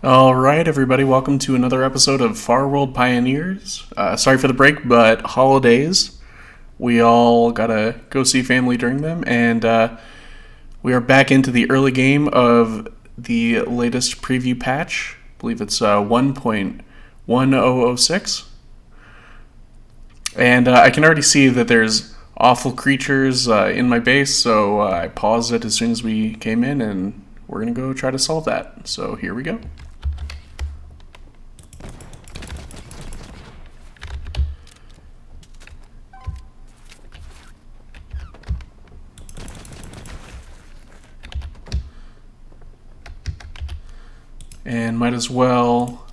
All right, everybody, welcome to another episode of Farworld Pioneers. Sorry for the break, but holidays. We all gotta go see family during them, and we are back into the early game of the latest preview patch. I believe it's 1.1006. And I can already see that there's awful creatures in my base, so I paused it as soon as we came in, and we're gonna go try to solve that. So here we go. And might as well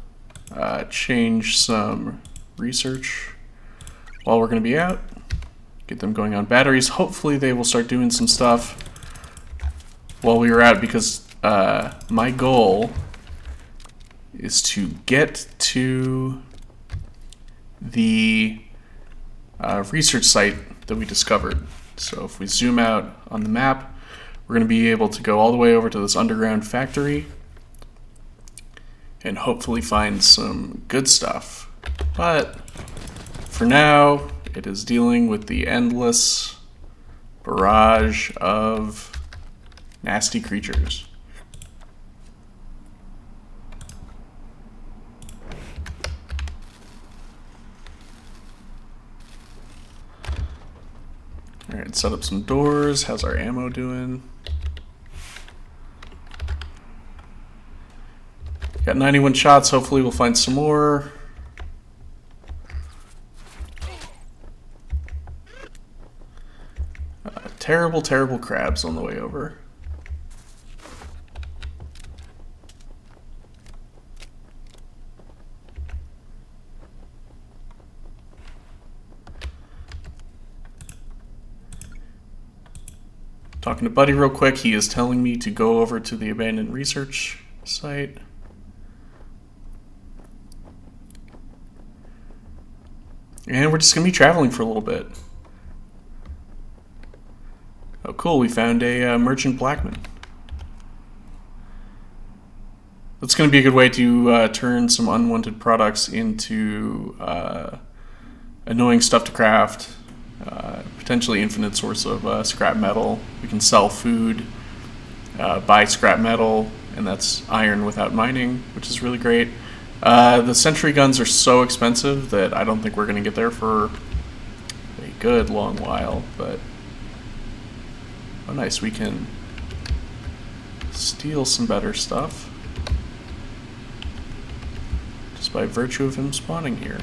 change some research while we're going to be out. Get them going on batteries. Hopefully they will start doing some stuff while we are out, because my goal is to get to the research site that we discovered. So if we zoom out on the map, we're going to be able to go all the way over to this underground factory and hopefully find some good stuff. But for now, it is dealing with the endless barrage of nasty creatures. Alright, set up some doors. How's our ammo doing? Got 91 shots, hopefully we'll find some more. Terrible, terrible crabs on the way over. Talking to Buddy real quick, he is telling me to go over to the abandoned research site. And we're just going to be traveling for a little bit. Oh, cool. We found a merchant blackman. That's going to be a good way to turn some unwanted products into annoying stuff to craft. Potentially infinite source of scrap metal. We can sell food, buy scrap metal, and that's iron without mining, which is really great. The sentry guns are so expensive that I don't think we're going to get there for a good long while, but oh nice, we can steal some better stuff just by virtue of him spawning here.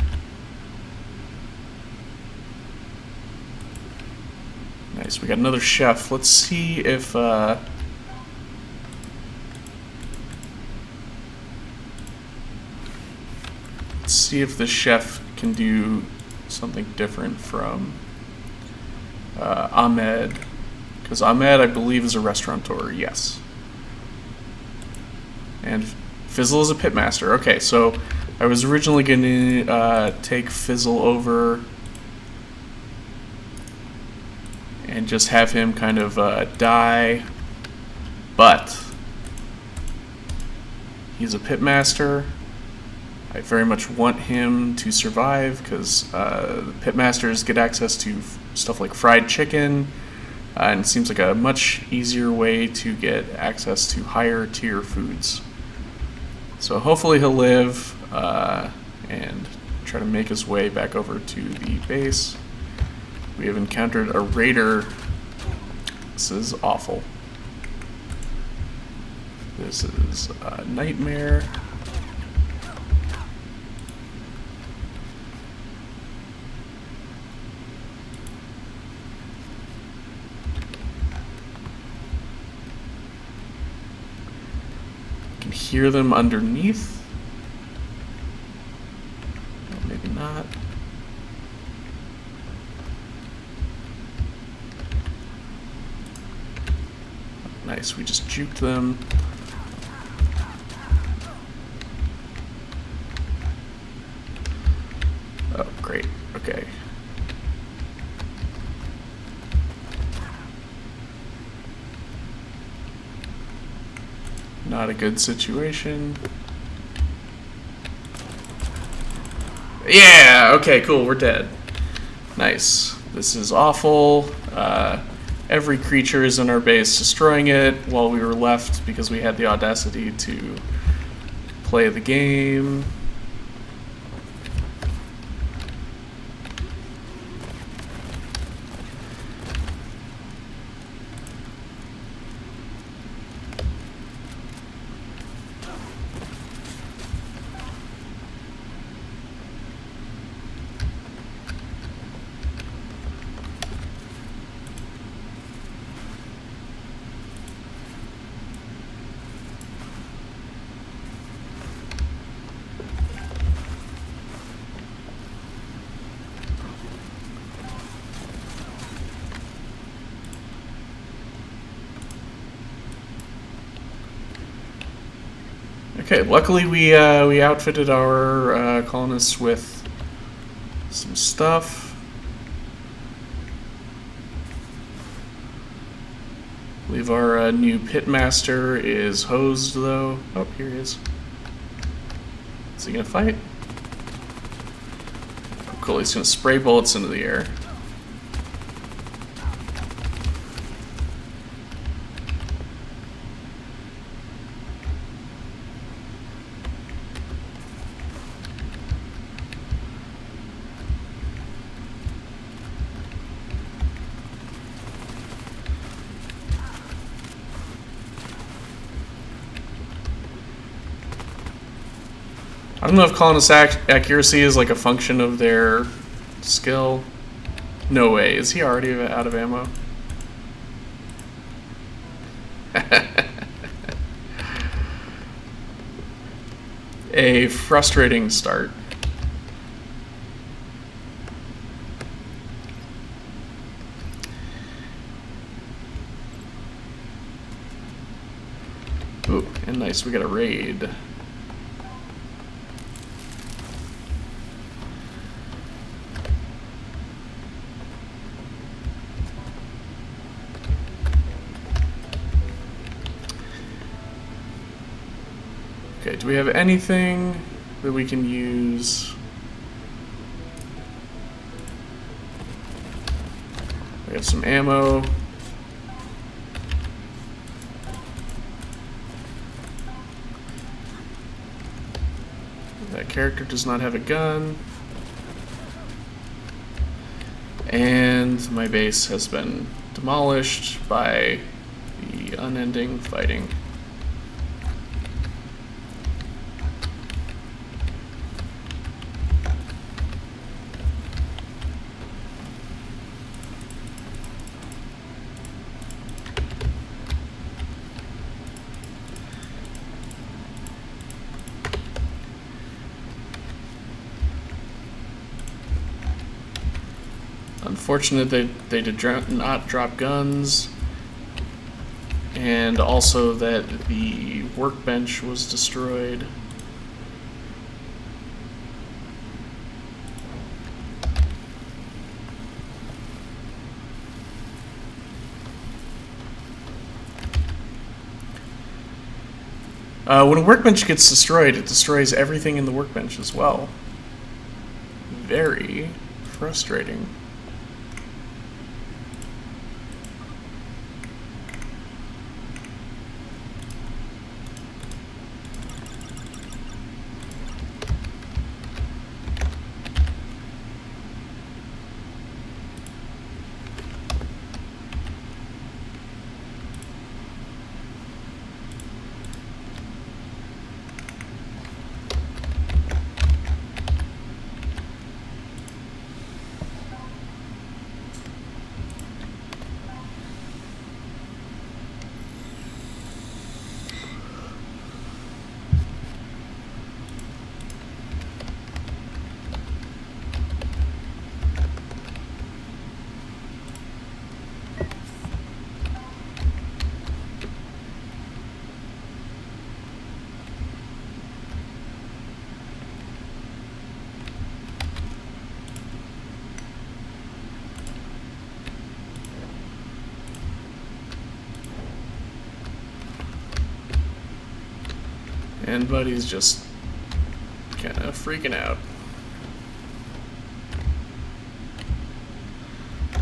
Nice, we got another chef. Let's see if the chef can do something different from Ahmed, because Ahmed, I believe, is a restaurateur. Yes, and Fizzle is a pitmaster. Okay, so I was originally going to take Fizzle over and just have him kind of die, but he's a pitmaster. I very much want him to survive, because the pitmasters get access to stuff like fried chicken, and it seems like a much easier way to get access to higher tier foods. So hopefully he'll live and try to make his way back over to the base. We have encountered a raider. This is awful. This is a nightmare. Hear them underneath. Well, maybe not. Nice, we just juked them. Oh, great. Okay. Not a good situation. Yeah, okay, cool, we're dead. Nice. This is awful. Every creature is in our base destroying it while we were left because we had the audacity to play the game. Okay, luckily we outfitted our colonists with some stuff. I believe our new pitmaster is hosed though. Oh, here he is. Is he gonna fight? Oh, cool, he's gonna spray bullets into the air. I don't know if colonist accuracy is like a function of their skill. No way. Is he already out of ammo? A frustrating start. Ooh, and nice, we got a raid. Okay, do we have anything that we can use? We have some ammo. That character does not have a gun. And my base has been demolished by the unending fighting. Unfortunate they did not drop guns, and also that the workbench was destroyed. When a workbench gets destroyed, it destroys everything in the workbench as well. Very frustrating. And Buddy's just kind of freaking out.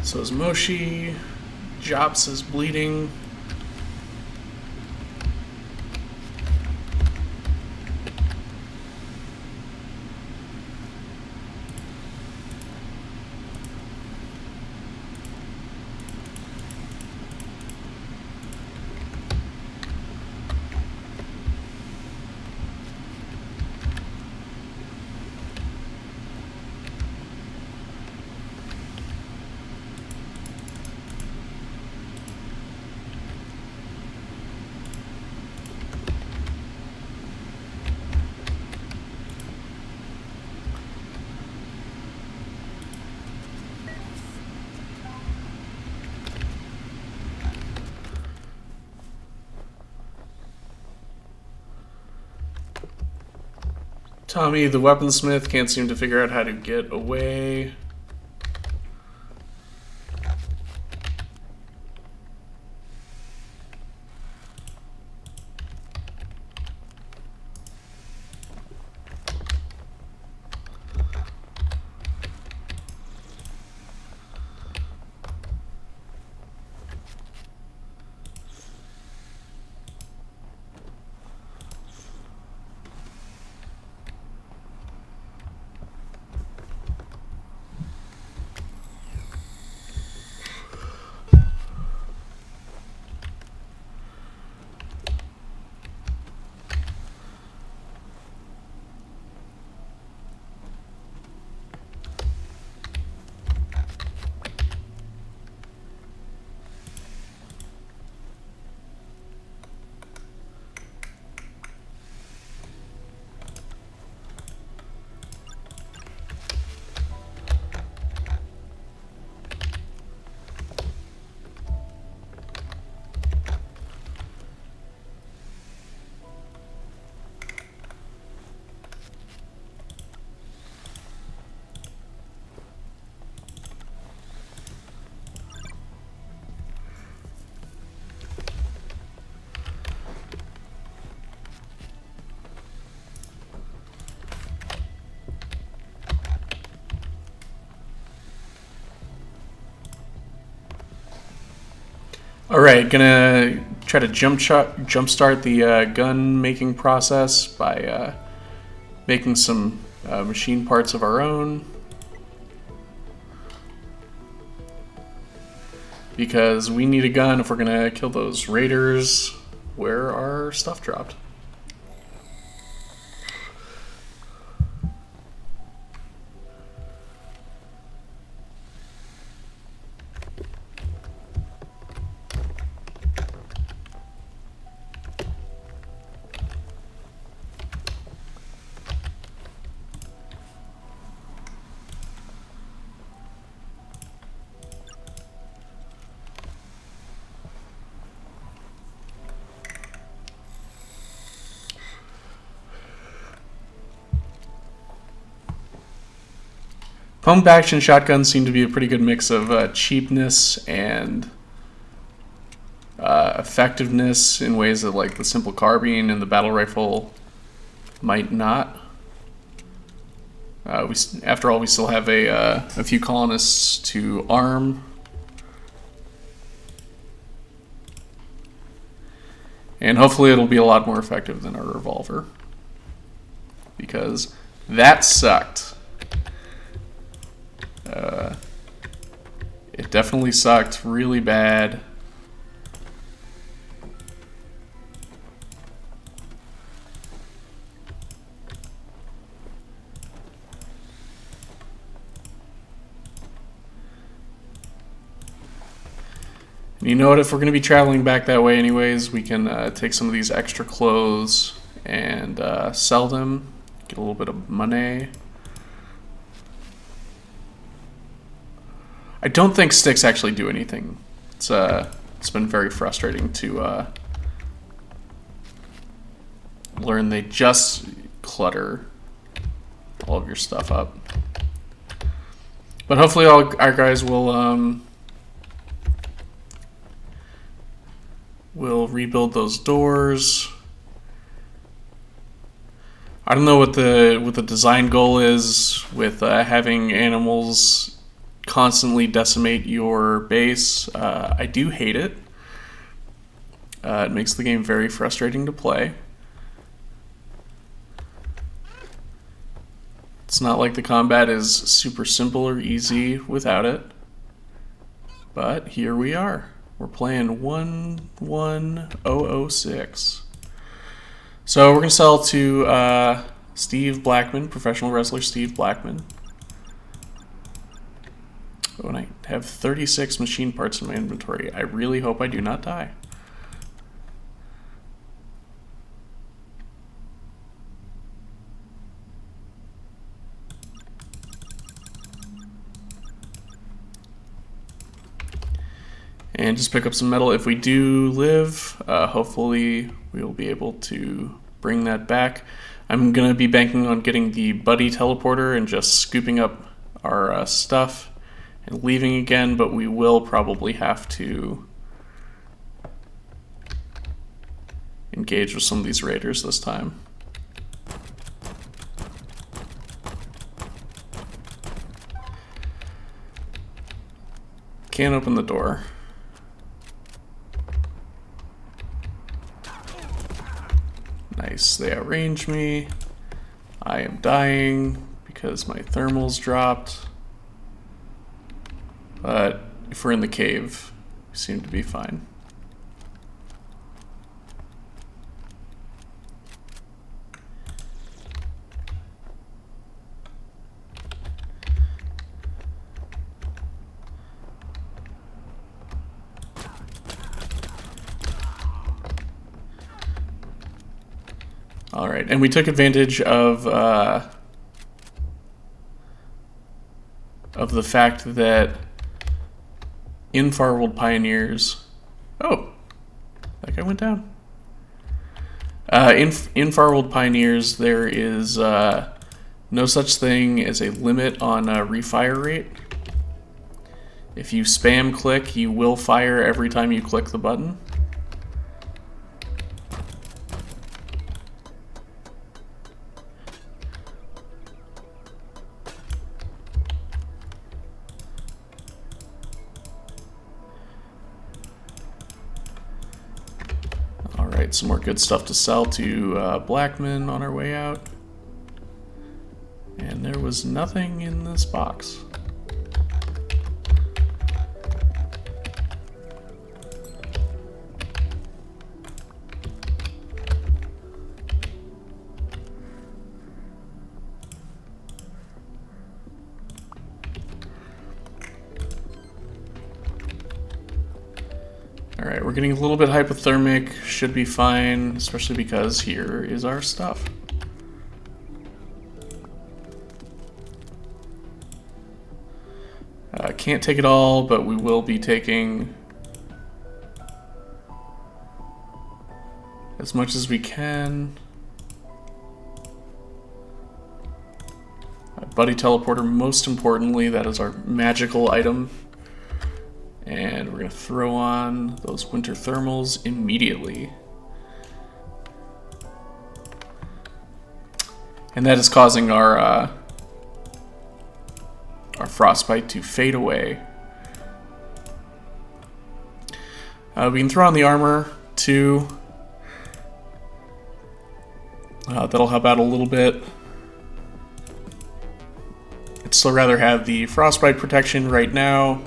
So is Moshi. Jops is bleeding. Tommy, the weaponsmith, can't seem to figure out how to get away. All right, gonna try to jumpstart the gun making process by making some machine parts of our own, because we need a gun if we're gonna kill those raiders where our stuff dropped. Pump action shotguns seem to be a pretty good mix of cheapness and effectiveness in ways that like the simple carbine and the battle rifle might not. After all, we still have a few colonists to arm. And hopefully it'll be a lot more effective than our revolver, because that sucked. It definitely sucked really bad. You know what, if we're going to be traveling back that way anyways, we can take some of these extra clothes and sell them, get a little bit of money. I don't think sticks actually do anything. It's been very frustrating to learn they just clutter all of your stuff up. But hopefully all our guys will rebuild those doors. I don't know what the design goal is with having animals constantly decimate your base. I do hate it. It makes the game very frustrating to play. It's not like the combat is super simple or easy without it. But here we are. We're playing 11006. So we're going to sell to Steve Blackman, professional wrestler Steve Blackman. Oh, and I have 36 machine parts in my inventory. I really hope I do not die. And just pick up some metal. If we do live, hopefully we will be able to bring that back. I'm going to be banking on getting the buddy teleporter and just scooping up our stuff and leaving again, but we will probably have to engage with some of these raiders this time. Can't open the door. Nice, they outrange me. I am dying because my thermals dropped. But if we're in the cave, we seem to be fine. All right, and we took advantage of the fact that in Farworld Pioneers, oh, that guy went down. In Farworld Pioneers, there is no such thing as a limit on refire rate. If you spam click, you will fire every time you click the button. Alright, some more good stuff to sell to Blackman on our way out. And there was nothing in this box. Alright, we're getting a little bit hypothermic, should be fine, especially because here is our stuff. Can't take it all, but we will be taking as much as we can. Buddy teleporter, most importantly, that is our magical item. And we're going to throw on those winter thermals immediately. And that is causing our frostbite to fade away. We can throw on the armor too. That'll help out a little bit. I'd still rather have the frostbite protection right now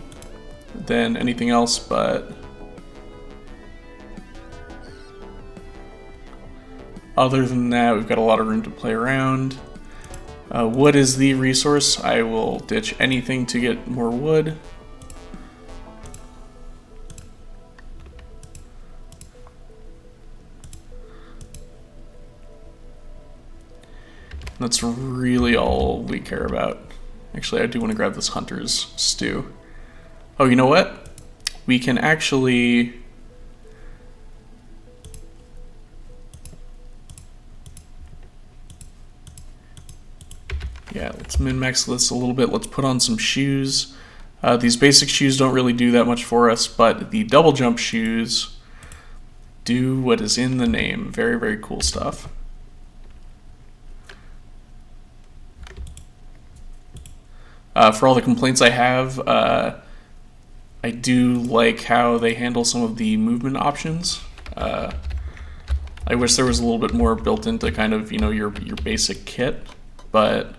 than anything else, but other than that, we've got a lot of room to play around. Wood is the resource. I will ditch anything to get more wood. That's really all we care about. Actually, I do want to grab this hunter's stew. Oh, you know what? We can actually... Yeah, let's min-max this a little bit. Let's put on some shoes. These basic shoes don't really do that much for us, but the double jump shoes do what is in the name. Very, very cool stuff. For all the complaints I have, I do like how they handle some of the movement options. I wish there was a little bit more built into kind of, your basic kit, but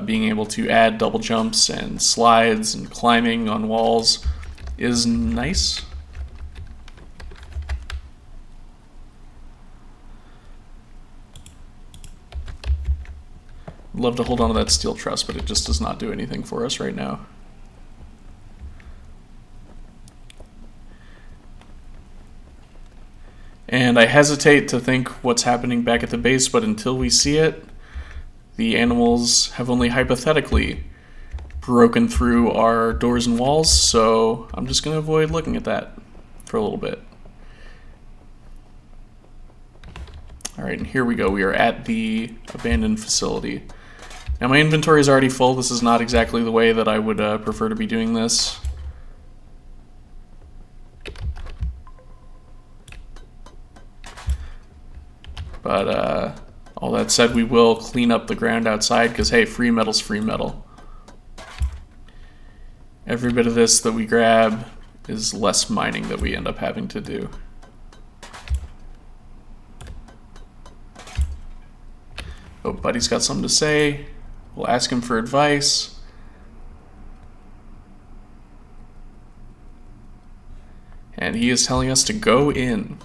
being able to add double jumps and slides and climbing on walls is nice. I'd love to hold on to that steel truss, but it just does not do anything for us right now. And I hesitate to think what's happening back at the base, but until we see it, the animals have only hypothetically broken through our doors and walls, so I'm just going to avoid looking at that for a little bit. Alright, and here we go. We are at the abandoned facility. Now my inventory is already full. This is not exactly the way that I would prefer to be doing this. But all that said, we will clean up the ground outside because, hey, free metal's free metal. Every bit of this that we grab is less mining that we end up having to do. Oh, Buddy's got something to say. We'll ask him for advice. And he is telling us to go in.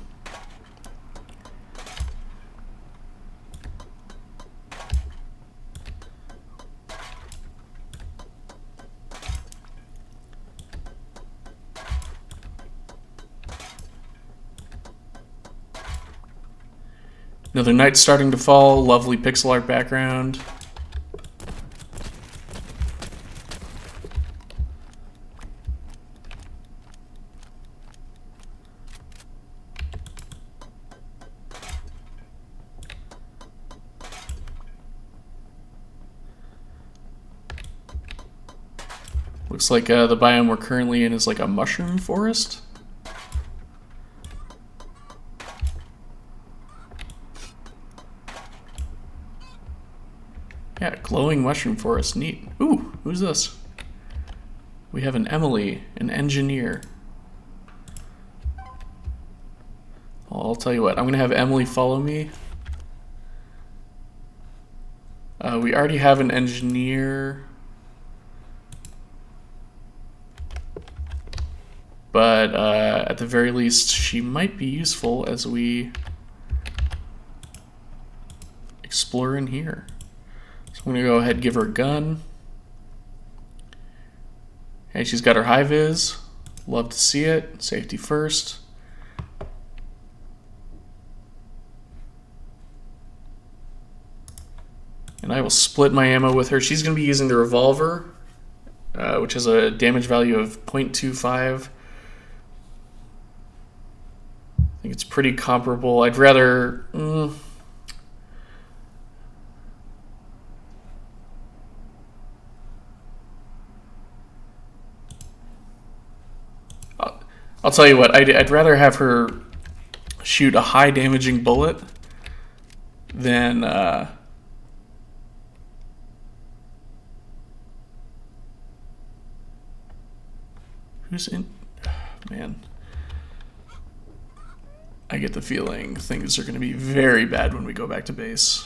Another night's starting to fall, lovely pixel art background. Looks like the biome we're currently in is like a mushroom forest. Yeah, glowing mushroom forest, neat. Ooh, who's this? We have an Emily, an engineer. I'll tell you what, I'm gonna have Emily follow me. We already have an engineer. But at the very least, she might be useful as we explore in here. So I'm going to go ahead and give her a gun. Hey, she's got her high vis. Love to see it. Safety first. And I will split my ammo with her. She's going to be using the revolver, which has a damage value of 0.25. I think it's pretty comparable. I'd rather... I'll tell you what, I'd rather have her shoot a high damaging bullet than who's in? Man, I get the feeling things are going to be very bad when we go back to base.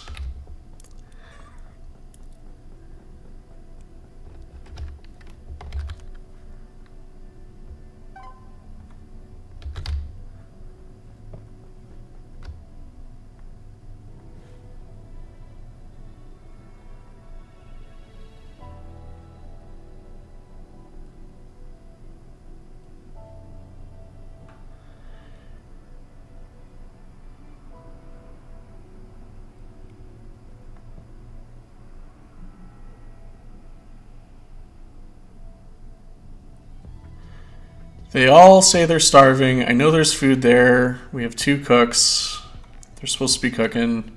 They all say they're starving. I know there's food there. We have 2 cooks. They're supposed to be cooking.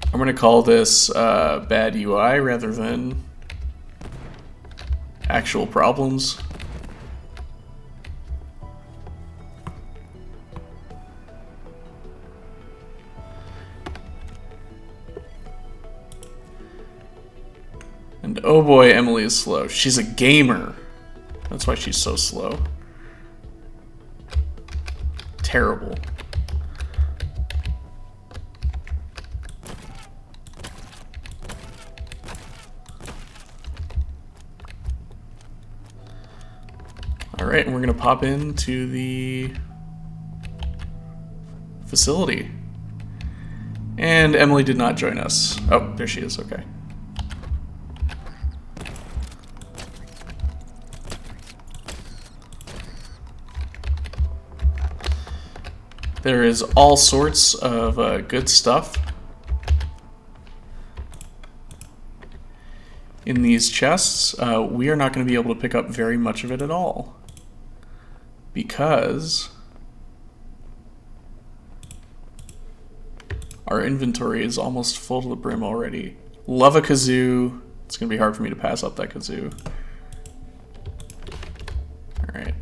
I'm going to call this bad UI rather than actual problems. And oh boy, Emily is slow. She's a gamer. That's why she's so slow. Terrible. Alright, and we're gonna pop into the facility. And Emily did not join us. Oh, there she is, okay. There is all sorts of good stuff in these chests. We are not going to be able to pick up very much of it at all because our inventory is almost full to the brim already. Love a kazoo. It's going to be hard for me to pass up that kazoo. Alright.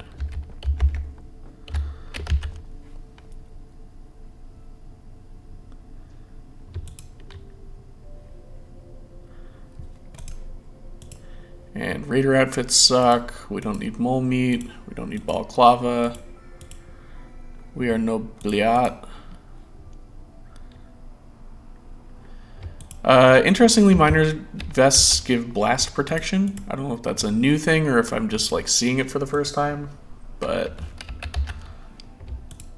And raider outfits suck. We don't need mole meat. We don't need balaclava. We are no bliat. Interestingly, miner vests give blast protection. I don't know if that's a new thing or if I'm just like seeing it for the first time, but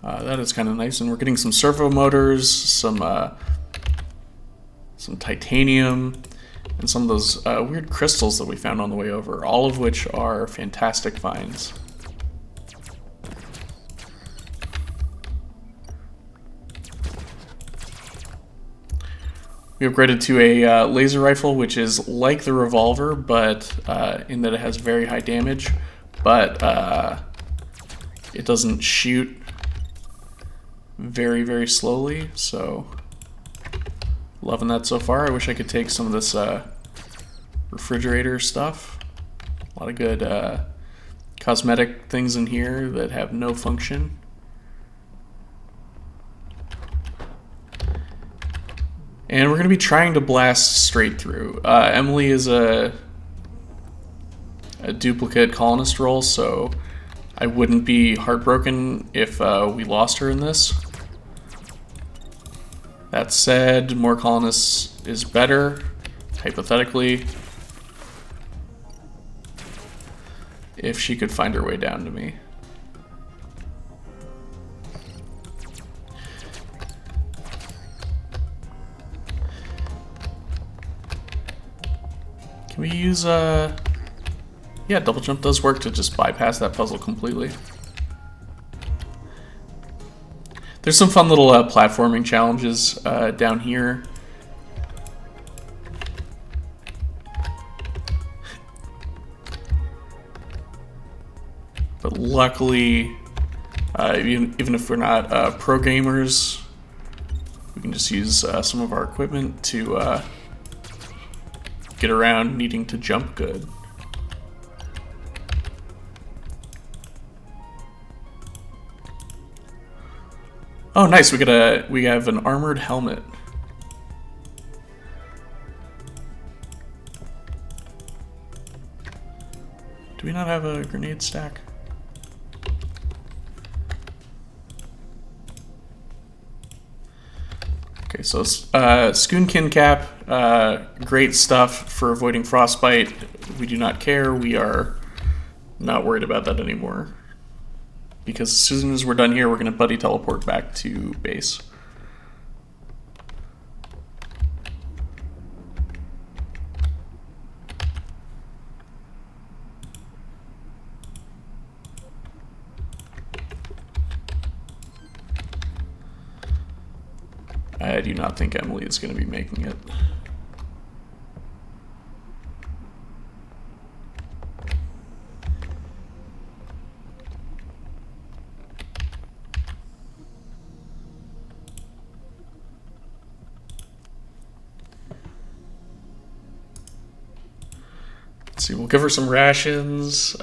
that is kind of nice. And we're getting some servo motors, some titanium, and some of those weird crystals that we found on the way over, all of which are fantastic finds. We upgraded to a laser rifle, which is like the revolver, but in that it has very high damage, but it doesn't shoot very, very slowly, so loving that so far. I wish I could take some of this refrigerator stuff. A lot of good cosmetic things in here that have no function. And we're going to be trying to blast straight through. Emily is a duplicate colonist role, so I wouldn't be heartbroken if we lost her in this. That said, more colonists is better, hypothetically, if she could find her way down to me. Can we use, yeah, double jump does work to just bypass that puzzle completely. There's some fun little platforming challenges down here. But luckily, even if we're not pro gamers, we can just use some of our equipment to get around needing to jump good. Oh, nice! We have an armored helmet. Do we not have a grenade stack? Okay, so Skoonkin cap, great stuff for avoiding frostbite. We do not care. We are not worried about that anymore. Because as soon as we're done here, we're going to buddy teleport back to base. I do not think Emily is going to be making it. Let's see, we'll give her some rations.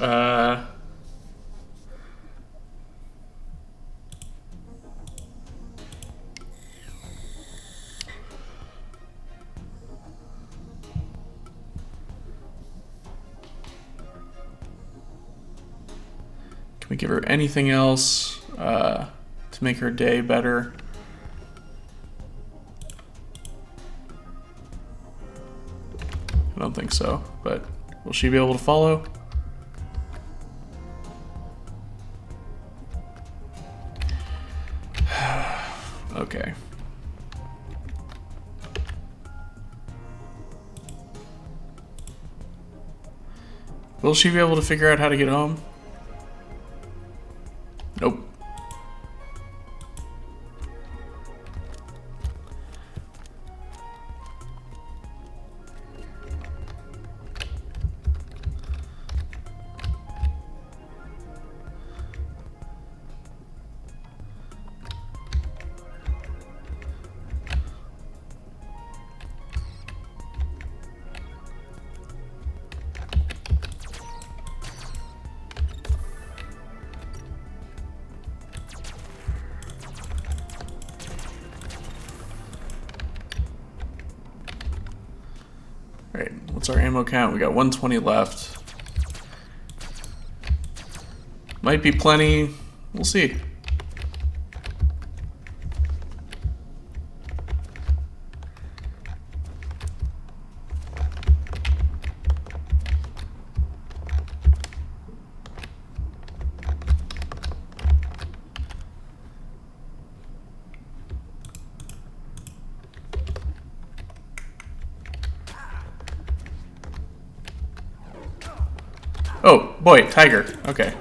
Can we give her anything else to make her day better? I don't think so, but will she be able to follow? Okay. Will she be able to figure out how to get home? Nope. Alright, what's our ammo count? We got 120 left. Might be plenty. We'll see. Oh, boy, tiger. Okay.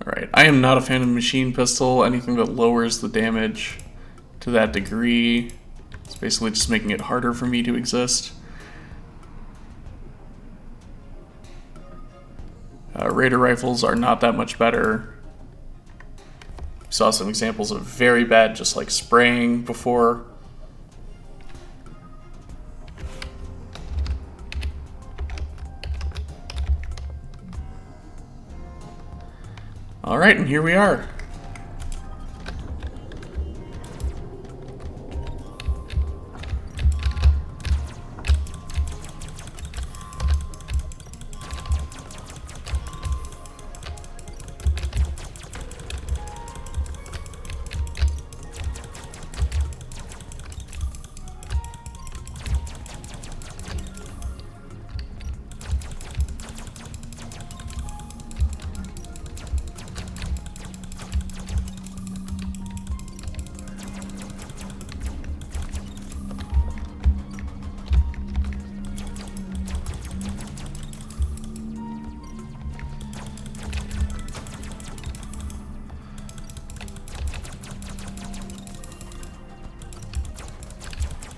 Alright, I am not a fan of machine pistol. Anything that lowers the damage to that degree. It's basically just making it harder for me to exist. Raider rifles are not that much better. We saw some examples of very bad, just like spraying before. Alright, and here we are.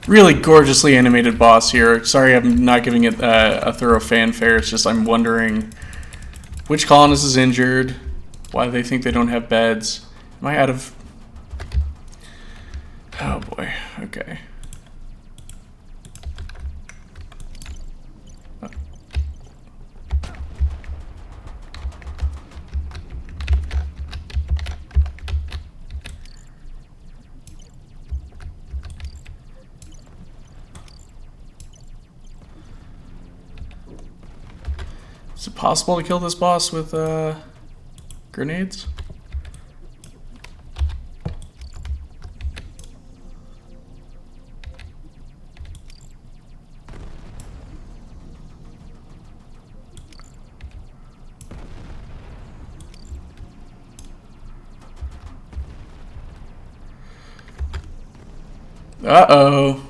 Really gorgeously animated boss here. Sorry I'm not giving it a thorough fanfare. It's just I'm wondering which colonist is injured, why they think they don't have beds. Am I out of... Oh boy, okay. Is it possible to kill this boss with grenades? Uh-oh.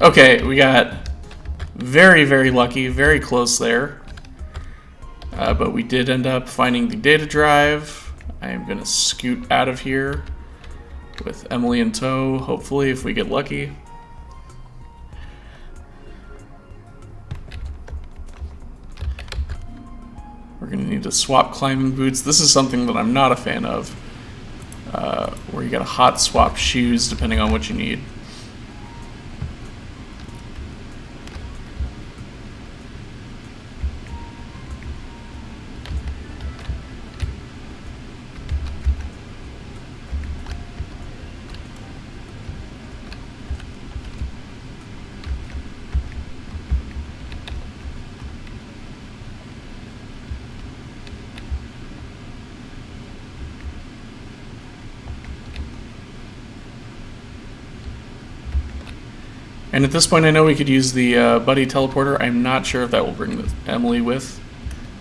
Okay, we got very, very lucky, very close there. But we did end up finding the data drive. I am going to scoot out of here with Emily in tow, hopefully, if we get lucky. We're going to need to swap climbing boots. This is something that I'm not a fan of, where you got to hot swap shoes depending on what you need. And at this point, I know we could use the buddy teleporter. I'm not sure if that will bring Emily with.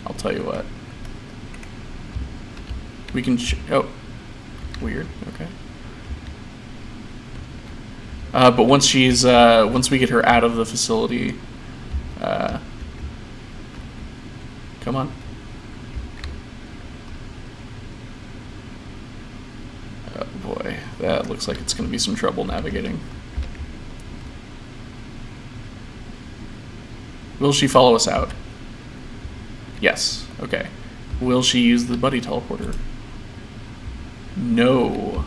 I'll tell you what. We can... oh. Weird. Okay. But once she's... once we get her out of the facility... come on. Oh boy. That looks like it's going to be some trouble navigating. Will she follow us out? Yes. Okay. Will she use the buddy teleporter? No.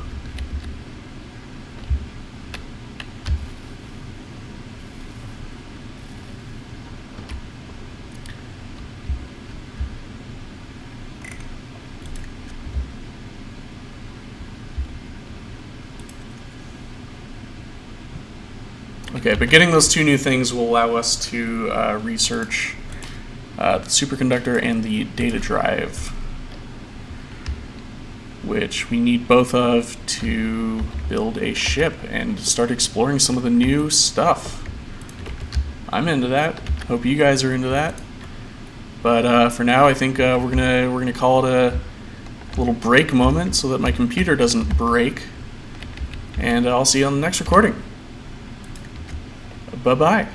Okay, but getting those two new things will allow us to research the superconductor and the data drive, which we need both of to build a ship and start exploring some of the new stuff. I'm into that. Hope you guys are into that. But for now, I think we're gonna call it a little break moment so that my computer doesn't break. And I'll see you on the next recording. Bye-bye.